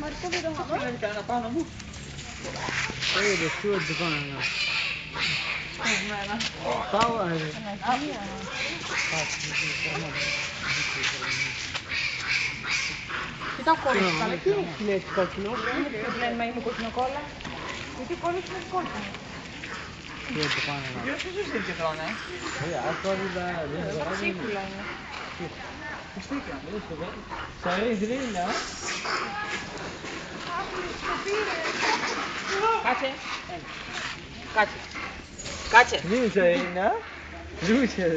Μαρικό πυρογνώμη. Δεν κανένα πάνω μου. Είδε σου έτσι πάνω να. Εμένα. Πάω, Κοίτα ο κόλλος καλά. Τι τι λες κόκκινο. είναι λένε μα είμαι κοκκινοκόλλα. Γιατί ο κόλλος είναι κόκκινο. Τι έτσι πάνω να. Ποιος ίσως είναι και τρώνε. Αυτό δεν Ψίχουλα είναι. Πιστήκια. Σαρίδριλα. Κάτσε. Κάτσε. Κάτσε. Λούζαρινα. Λούζαρι.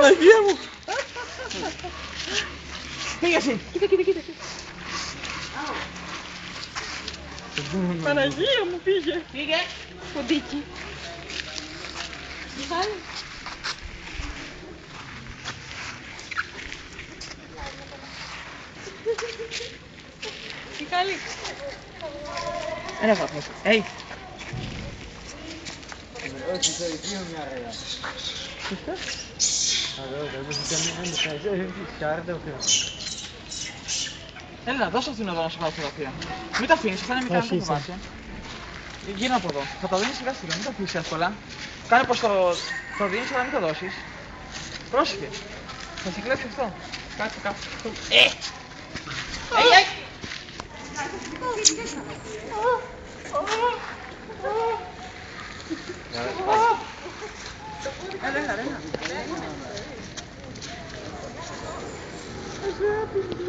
Αγία μου. Πήγε εσύ. Κοίτα, κοίτα, κοίτα. Παναγία μου πήγε. Πήγε. Ποντίκι. Μιχάλη. Μιχάλη. Ένα βαθμός. Ει. Όχι, το ίδιο μια ρέα. Allora, Έλα, δώσε αυτήν εδώ να σου βάλω φωτογραφία. Μην τα αφήνεις, αυτά είναι μικρά, δεν θα φοβάσαι. Γύρω από εδώ. Θα το δίνεις σιγά σιγά, μην το αφήσεις εύκολα. Κάνε πως το δίνεις, αλλά μην το δώσεις. Πρόσεχε. Θα σε κλέψει αυτό. Κάτσε κάπου. Έλα, έλα, έλα. Αγάπη μου,